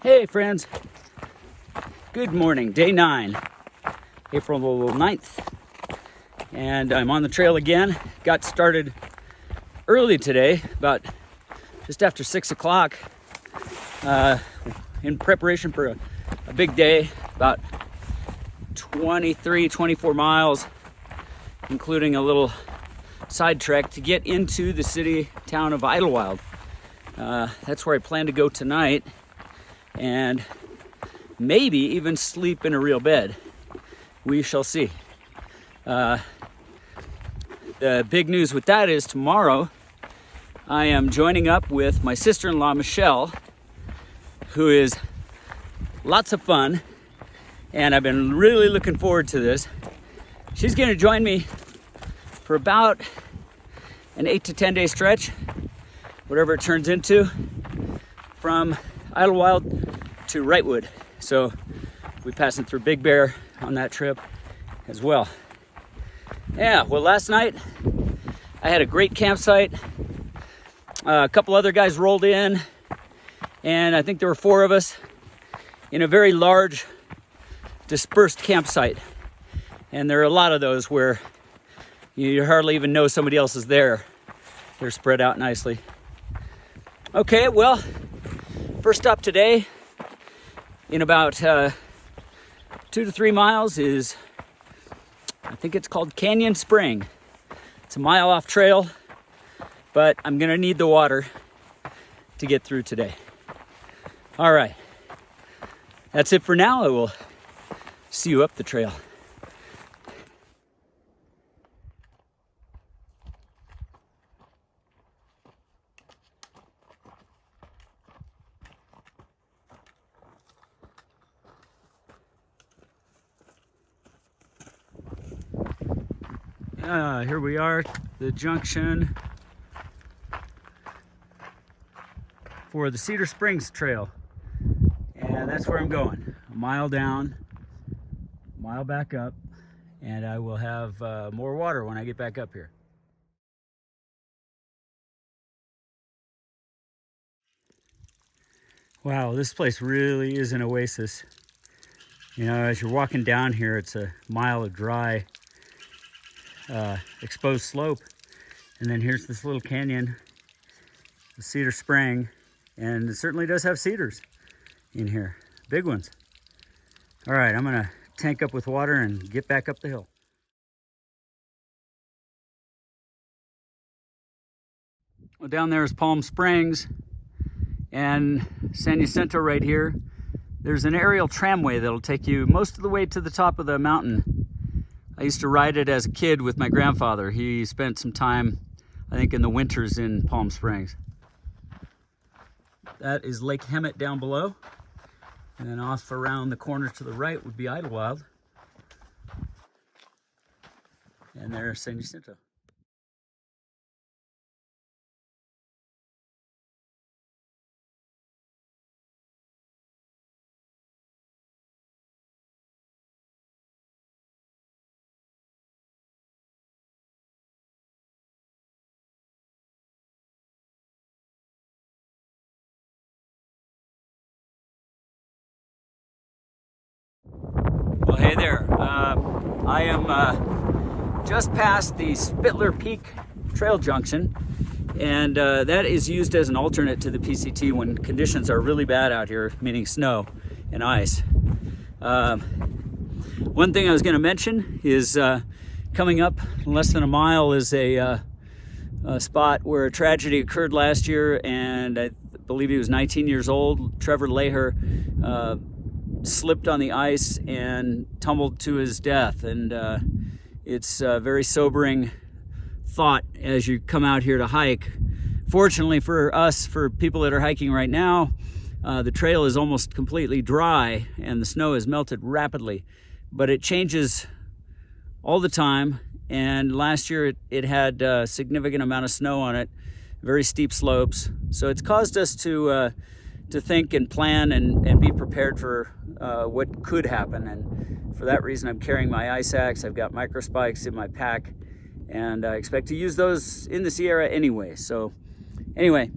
Hey friends, good morning, day 9, April 9th, and I'm on the trail again. Got started early today, about just after 6 o'clock, in preparation for a big day, about 24 miles, including a little side trek to get into the town of Idyllwild. That's where I plan to go tonight, and maybe even sleep in a real bed. We shall see. The big news with that is tomorrow I am joining up with my sister-in-law Michelle, who is lots of fun, and I've been really looking forward to this. She's going to join me for about an 8 to 10 day stretch, whatever it turns into, from Idyllwild to Wrightwood. So we're passing through Big Bear on that trip as well. Yeah, well, last night I had a great campsite. A couple other guys rolled in, and I think there were 4 of us in a very large dispersed campsite. And there are a lot of those where you hardly even know somebody else is there. They're spread out nicely. Okay, well, first stop today, in about 2 to 3 miles, is, I think it's called Canyon Spring. It's a mile off trail, but I'm gonna need the water to get through today. All right, that's it for now. I will see you up the trail. Here we are, the junction for the Cedar Springs Trail. And that's where I'm going. A mile down, a mile back up, and I will have more water when I get back up here. Wow, this place really is an oasis. You know, as you're walking down here, it's a mile of dry, exposed slope, and then here's this little canyon, the Cedar Spring, and it certainly does have cedars in here, big ones. All right, I'm gonna tank up with water and get back up the hill. Well, down there is Palm Springs and San Jacinto right here. There's an aerial tramway that'll take you most of the way to the top of the mountain. I used to ride it as a kid with my grandfather. He spent some time, I think, in the winters in Palm Springs. That is Lake Hemet down below. And then off around the corner to the right would be Idyllwild. And there's San Jacinto. Well, hey there. I am just past the Spittler Peak Trail Junction, and that is used as an alternate to the PCT when conditions are really bad out here, meaning snow and ice. One thing I was going to mention is coming up less than a mile is a spot where a tragedy occurred last year, and I believe he was 19 years old. Trevor Leher slipped on the ice and tumbled to his death, and it's a very sobering thought as you come out here to hike. Fortunately for us, for people that are hiking right now, the trail is almost completely dry and the snow has melted rapidly, but it changes all the time, and last year it had a significant amount of snow on it, very steep slopes, so it's caused us to think and plan and be prepared for what could happen. And for that reason, I'm carrying my ice axe. I've got micro spikes in my pack, and I expect to use those in the Sierra anyway. So anyway,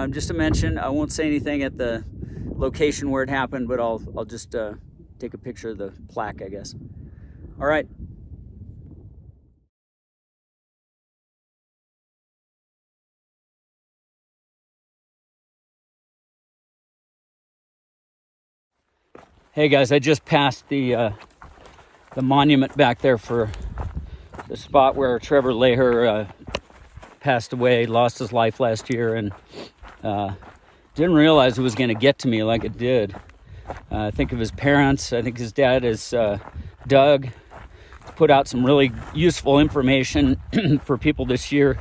just to mention, I won't say anything at the location where it happened, but I'll just take a picture of the plaque, I guess. All right. Hey guys, I just passed the monument back there for the spot where Trevor Laher passed away, lost his life last year, and didn't realize it was going to get to me like it did. I think of his parents. I think his dad is Doug. Put out some really useful information for people this year,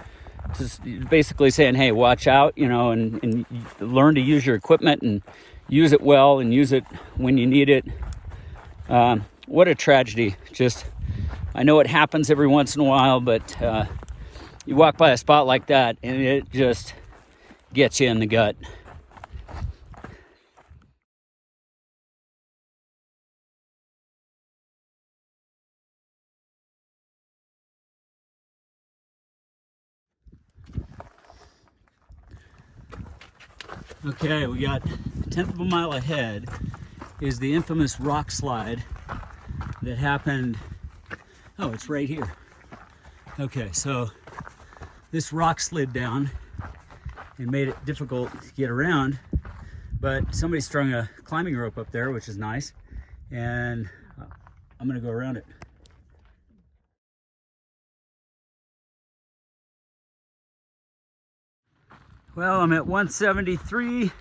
just basically saying, hey, watch out, you know, and learn to use your equipment and use it well and use it when you need it. What a tragedy. Just, I know it happens every once in a while, but you walk by a spot like that and it just gets you in the gut. Okay, we got a tenth of a mile ahead is the infamous rock slide that happened. Oh, it's right here. Okay, so this rock slid down and made it difficult to get around, but somebody strung a climbing rope up there, which is nice, and I'm gonna go around it. Well, I'm at 173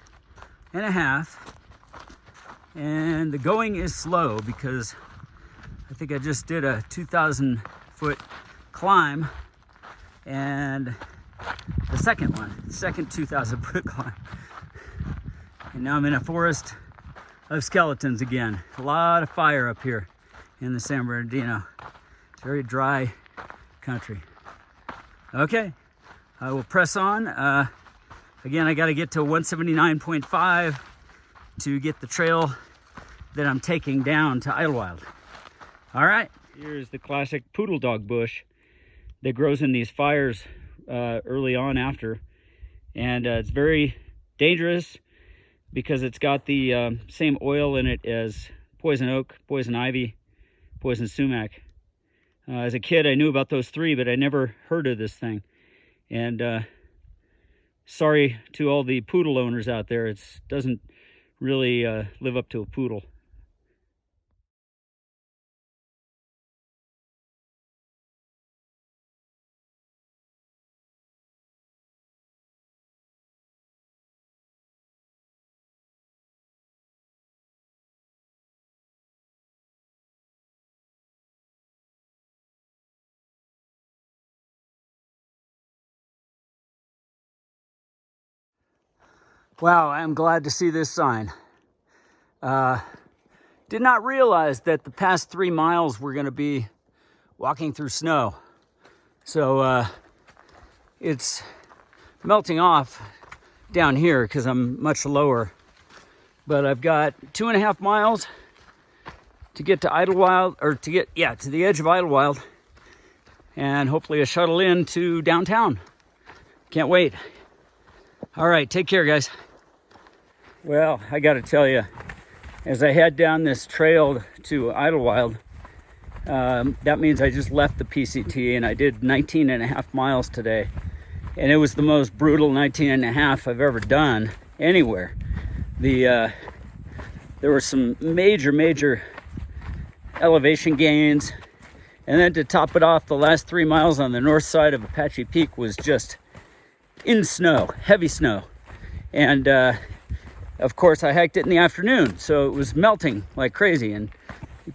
and a half, and the going is slow because I think I just did a 2,000 foot climb, and the second 2,000 foot climb. And now I'm in a forest of skeletons again. A lot of fire up here in the San Bernardino. It's very dry country. Okay, I will press on. Again, I got to get to 179.5 to get the trail that I'm taking down to Idyllwild. All right, here's the classic poodle dog bush that grows in these fires early on after. And it's very dangerous because it's got the same oil in it as poison oak, poison ivy, poison sumac. As a kid, I knew about those three, but I never heard of this thing. And sorry to all the poodle owners out there. It doesn't really live up to a poodle. Wow, I'm glad to see this sign. Did not realize that the past 3 miles we're going to be walking through snow. So it's melting off down here because I'm much lower. But I've got 2.5 miles to get to Idyllwild, or to get, to the edge of Idyllwild, and hopefully a shuttle in to downtown. Can't wait. All right, take care, guys. Well, I got to tell you, as I head down this trail to Idyllwild, that means I just left the PCT and I did 19.5 miles today. And it was the most brutal 19.5 I've ever done anywhere. There were some major elevation gains. And then to top it off, the last 3 miles on the north side of Apache Peak was just in snow, heavy snow. And of course I hiked it in the afternoon, so it was melting like crazy, and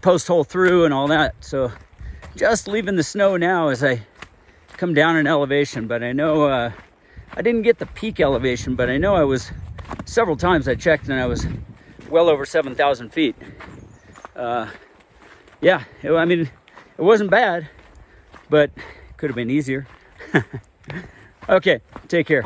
post hole through and all that. So just leaving the snow now as I come down in elevation. But I know I didn't get the peak elevation, but I know I was, several times I checked and I was well over 7,000 feet. I mean, it wasn't bad, but it could have been easier. Okay, take care.